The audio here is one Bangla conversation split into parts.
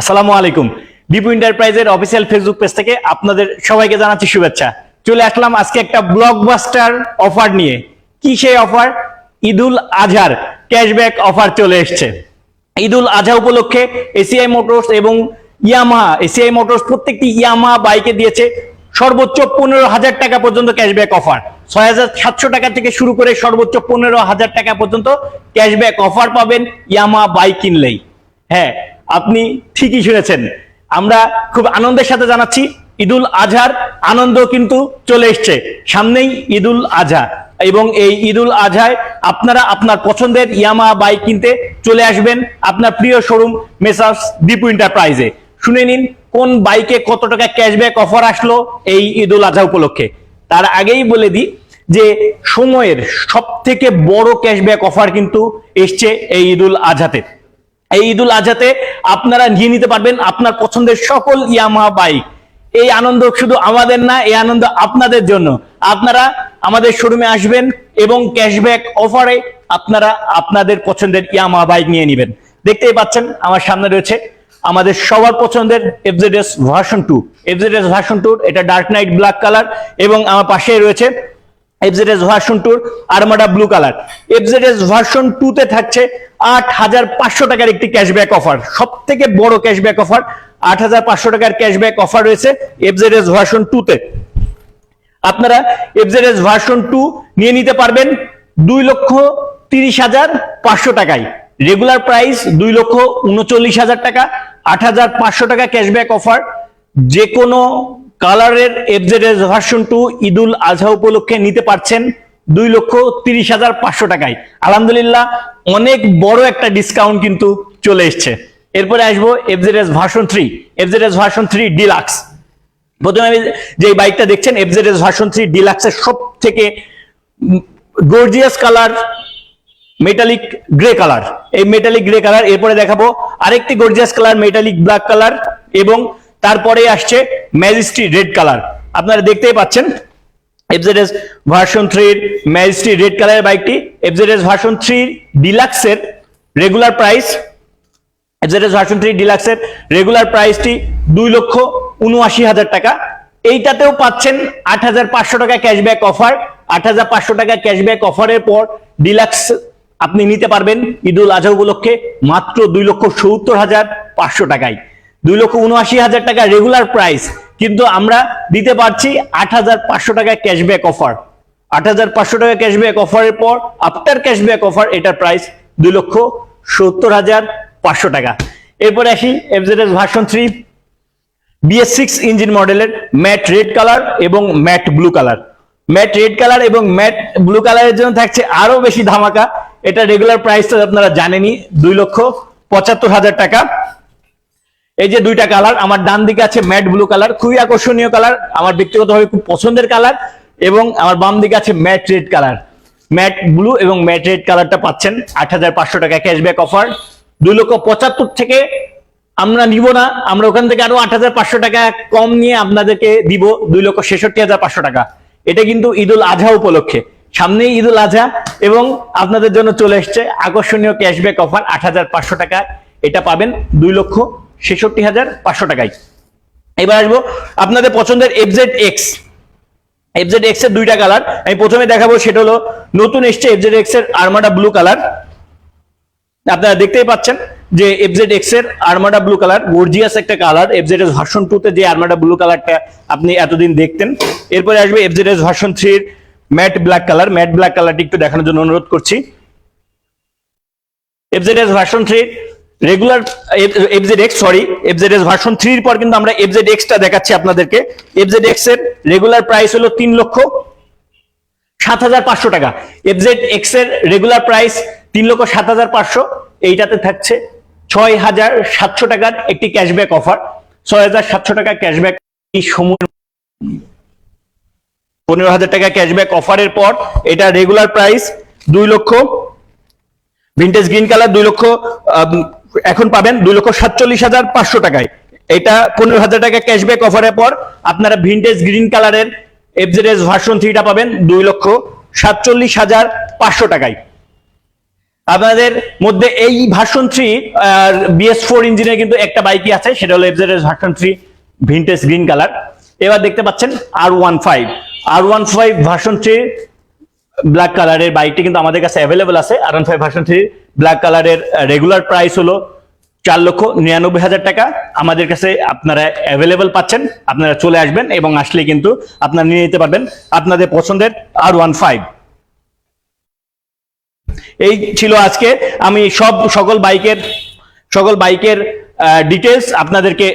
আসসালামু আলাইকুম। দীপু এন্টারপ্রাইজের অফিসিয়াল ফেসবুক পেজ থেকে আপনাদের সবাইকে জানাচ্ছি শুভেচ্ছা। চলে আসলাম আজকে একটা ব্লকবাস্টার অফার নিয়ে। কি সেই অফার? ঈদুল আজহার ক্যাশব্যাক অফার চলে এসেছে। ঈদুল আজহা উপলক্ষে এসিআই মোটরস এবং ইয়ামাহা, এসিআই মোটরস প্রত্যেকটি ইয়ামাহা বাইকে দিয়েছে সর্বোচ্চ 15,000 টাকা পর্যন্ত ক্যাশব্যাক অফার। 6,700 টাকা থেকে শুরু করে সর্বোচ্চ 15,000 টাকা পর্যন্ত ক্যাশব্যাক অফার পাবেন ইয়ামাহা বাইক কিনলেই। হ্যাঁ, আপনি ঠিকই শুনেছেন। আমরা খুব আনন্দের সাথে জানাচ্ছি ঈদুল আজহার আনন্দ কিন্তু চলে এসছে। সামনেই ঈদুল আজহা এবং এই ঈদুল আজহায় আপনারা আপনার পছন্দের ইয়ামাহা বাইক কিনতে চলে আসবেন আপনার প্রিয় শোরুম মেসার্স দীপু এন্টারপ্রাইজে। শুনে নিন কোন বাইকে কত টাকা ক্যাশব্যাক অফার আসলো এই ঈদুল আজহা উপলক্ষে। তার আগেই বলে দিই যে সময়ের সব থেকে বড় ক্যাশব্যাক অফার কিন্তু এসছে এই ঈদুল আজহাতে। এই ঈদুল আজহাতে আপনারা নিয়ে নিতে পারবেন আপনার পছন্দের সকল ইয়ামাহা বাইক। এই আনন্দ শুধু আমাদের না, এই আনন্দ আপনাদের জন্য। আপনারা আমাদের শোরুমে আসবেন এবং ক্যাশব্যাক অফারে আপনারা আপনাদের পছন্দের ইয়ামাহা বাইক নিয়ে নেবেন। দেখতেই পাচ্ছেন আমার সামনে রয়েছে আমাদের সবার পছন্দের এফজেডএস ভার্সন 2। এফজেডএস ভার্সন 2 এটা ডার্ক নাইট ব্ল্যাক কালার এবং আমার পাশেই রয়েছে FZS version 2 Armada blue colour. FZS version 2 তে থাকছে 8,500 টাকার একটি ক্যাশব্যাক অফার। সব থেকে বড় ক্যাশব্যাক অফার 8,500 টাকার ক্যাশব্যাক অফার রয়েছে এফজেডএস ভার্সন 2 তে। আপনারা এফজেডএস ভার্সন 2 নিয়ে নিতে পারবেন 2,30,500 টাকায়। রেগুলার প্রাইস 2,39,000 টাকা। 8,500 টাকা ক্যাশব্যাক অফার। যে কোনো কালারের এফজেডএস ভার্সন 2 ঈদুল আজহা উপলক্ষে নিতে পারছেন 2,30,500 টাকায়। আলহামদুলিল্লাহ, অনেক বড় একটা ডিসকাউন্ট কিন্তু চলে এসছে। এরপরে আসবো FZS version 3। FZS version 3 deluxe. প্রথমে আমি যে বাইকটা দেখছেন এফজেডএস ভার্সন 3 ডিলাক্সের সব থেকে gorgeous colour metallic grey colour. এই মেটালিক গ্রে কালার। এরপরে দেখাবো আরেকটি gorgeous colour metallic black colour এবং তারপরে আসছে ম্যাজেস্টি রেড কালার। আপনারা দেখতেই পাচ্ছেন এফজেডএস ভার্সন 3 ম্যাজেস্টি রেড কালারের বাইকটি। এফজেডএস ভার্সন 3 ডিলাক্সের রেগুলার প্রাইস, এফজেডএস ভার্সন 3 ডিলাক্সের রেগুলার প্রাইসটি 2,79,000 টাকা। এইটাতেও পাচ্ছেন 8,500 টাকা ক্যাশব্যাক অফার। 8,500 টাকা ক্যাশব্যাক অফারের পর ডিলাক্স আপনি নিতে পারবেন ঈদুল আজহা উপলক্ষে মাত্র 2,70,500 টাকায়। 2,79,000 টাকা রেগুলার প্রাইস, কিন্তু আমরা দিতে পারছি 8,500 টাকা ক্যাশব্যাক অফার। 8,500 টাকা ক্যাশব্যাক অফারের পর আফটার ক্যাশব্যাক অফার এটার প্রাইস 2,70,500 টাকা। এরপরে আসি এফজেডএস ভার্সন 3 BS6 ইঞ্জিন মডেলের ম্যাট রেড কালার এবং matte blue colour. Matte red colour এবং ম্যাট ব্লু কালারের জন্য থাকছে আরো বেশি ধামাকা। এটা রেগুলার প্রাইস তো আপনারা জানেনই 2,75,000 টাকা। এই যে দুইটা কালার, আমার ডান দিকে আছে ম্যাট ব্লু কালার, খুবই আকর্ষণীয় কালার, আমার ব্যক্তিগতভাবে খুব পছন্দের কালার। এবং আমার বাম দিকে আছে matte red colour. Matte blue এবং ম্যাট রেড কালারটা পাচ্ছেন 8,500 টাকা ক্যাশব্যাক অফার। 2,75,000 থেকে আমরা নিব না, আমরা ওখান থেকে আরো 8,500 টাকা কম নিয়ে আপনাদেরকে দিব 2,66,500 টাকা। এটা কিন্তু ঈদুল আজহা উপলক্ষে। সামনেই ঈদুল আজহা এবং আপনাদের জন্য চলে এসছে আকর্ষণীয় ক্যাশব্যাক অফার 8,500 টাকা। এটা পাবেন 2,66,500 টাকায়। এবার আসবো আপনাদের পছন্দের FZX। FZX এর দুইটা কালার আমি প্রথমে দেখাবো, সেটা হলো নতুন এসছে FZX এর আরমাডা ব্লু কালার। আপনারা দেখতেই পাচ্ছেন যে FZX এর আরমাডা ব্লু কালার গর্জিয়াস একটা কালার। এফজেডএস ভার্সন 2 তে যে আরমাডা ব্লু কালারটা আপনি এতদিন দেখতেন। এরপরে আসবে এফজেডএস ভার্সন 3 এর matte black colour. Matte black কালারটি একটু দেখানোর জন্য অনুরোধ করছি। FZS version 3 regular FZS version 3 এর পর কিন্তু আমরা FZX টা দেখাচ্ছি আপনাদেরকে। FZX এর রেগুলার প্রাইস হলো 3,07,500 টাকা। FZX এর রেগুলার প্রাইস 3,07,500। এইটাতে থাকছে 6,700 টাকার একটি ক্যাশব্যাক অফার। 6,700 টাকা ক্যাশব্যাক এই সময় 15,000 টাকা ক্যাশব্যাক অফারের পর এটা রেগুলার প্রাইস 2 লক্ষ। ভিনটেজ গ্রিন কালার 2 লক্ষ এখন পাবেন 2,47,500 টাকায়। এটা 15,000 টাকা ক্যাশব্যাক অফারের পর আপনারা ভিনটেজ গ্রিন কালারের এফজেডএস ভার্সন 3 টা পাবেন 2,47,500 টাকায়। আপনাদের মধ্যে এই ভার্সন 3 BS4 ইঞ্জিনের কিন্তু একটা বাইকই আছে, সেটা হলো FZ এর ভার্সন 3 ভিনটেজ গ্রিন কালার। এবার দেখতে পাচ্ছেন R15 ভার্সন 3 ব্ল্যাক কালারের বাইকটি কিন্তু আমাদের কাছে অ্যাভেলেবল আছে। R15 ভার্সন 3 ব্ল্যাক কালারের রেগুলার প্রাইস হলো 4,99,000 টাকা। আমাদের কাছে আপনারা অ্যাভেলেবল পাচ্ছেন, আপনারা চলে আসবেন এবং আসলে কিন্তু আপনারা নিয়ে নিতে পারবেন আপনাদের পছন্দের R15। এই ছিল আজকে আমি সকল বাইকের ডিটেলস আপনাদেরকে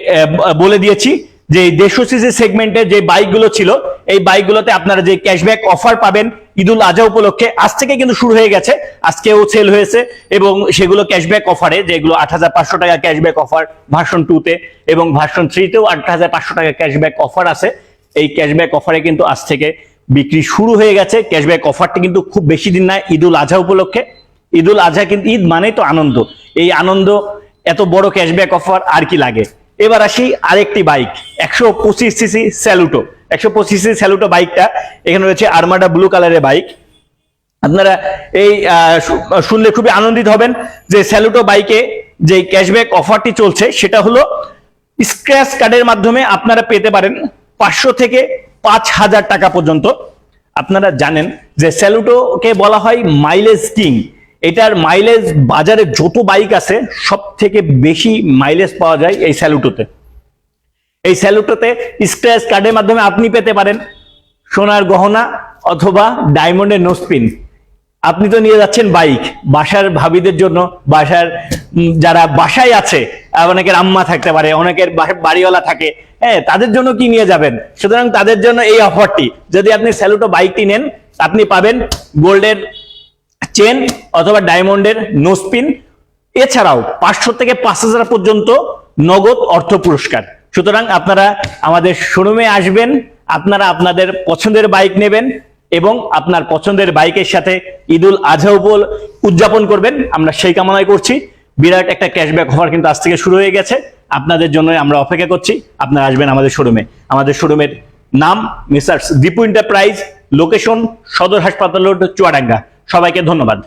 বলে দিয়েছি। যে 150 সিসি সেগমেন্টের যে বাইকগুলো ছিল, এই বাইকগুলোতে আপনারা যে ক্যাশব্যাক অফার পাবেন ঈদুল আজহা উপলক্ষে, আজ থেকে কিন্তু শুরু হয়ে গেছে, আজকেও সেল হয়েছে এবং সেগুলো ক্যাশব্যাক অফারে, যেগুলো 8,500 টাকা ক্যাশব্যাক অফার ভার্সন 2 তে এবং ভার্সন 3 তেও 8,500 টাকা ক্যাশব্যাক অফার আছে। এই ক্যাশব্যাক অফারে কিন্তু আজ থেকে বিক্রি শুরু হয়ে গেছে। ক্যাশব্যাক অফারটি কিন্তু খুব বেশি দিন নয়, ঈদুল আজহা উপলক্ষে। ঈদুল আজহা কিন্তু ঈদ মানেই তো আনন্দ, এই আনন্দ এত বড় ক্যাশব্যাক অফার আর কি লাগে। এবার আসি আরেকটি bike, 125 CC Saluto. 125 CC Saluto বাইকটা এখানে রয়েছে, আর্মাডা ব্লু কালারের বাইক। আপনারা এই শুনলে খুবই আনন্দিত হবেন যে স্যালুটো বাইকে যে ক্যাশব্যাক অফারটি চলছে সেটা হলো স্ক্র্যাচ কার্ডের মাধ্যমে আপনারা পেতে পারেন 500 থেকে 5,000 টাকা পর্যন্ত। আপনারা জানেন যে স্যালুটোকে বলা হয় মাইলেজ কিং। এটার মাইলেজ বাজারে যত বাইক আছে সব থেকে বেশি মাইলেজ পাওয়া যায় এই স্যালুটোতে। এই স্যালুটোতে স্ক্র্যাচ কার্ডের মাধ্যমে আপনি পেতে পারেন সোনার গহনা অথবা ডায়মন্ডের নোজপিন। আপনি তো নিয়ে যাচ্ছেন বাইক, বাসার ভাবিদের জন্য, বাসার যারা বাসায় আছে, অনেকের আম্মা থাকতে পারে, অনেকের বাড়িওয়ালা থাকে, হ্যাঁ, তাদের জন্য কি নিয়ে যাবেন? সুতরাং তাদের জন্য এই অফারটি, যদি আপনি স্যালুটো বাইকটি নেন আপনি পাবেন গোল্ডের চেন অথবা ডায়মন্ডের নোজপিন, এছাড়াও 500 থেকে 5,000 পর্যন্ত নগদ অর্থ পুরস্কার। সুতরাং আপনারা আমাদের শোরুমে আসবেন, আপনারা আপনাদের পছন্দের বাইক নেবেন এবং আপনার পছন্দের বাইকের সাথে ঈদুল আজহা উদযাপন করবেন, আমরা সেই কামনাই করছি। বিরাট একটা ক্যাশব্যাক অফার কিন্তু আজ থেকে শুরু হয়ে গেছে, আপনাদের জন্য আমরা অপেক্ষা করছি। আপনারা আসবেন আমাদের শোরুমে। আমাদের শোরুমের নাম মিস্টার দীপু এন্টারপ্রাইজ, লোকেশন সদর হাসপাতাল রোড, চুয়াডাঙ্গা। সবাইকে ধন্যবাদ।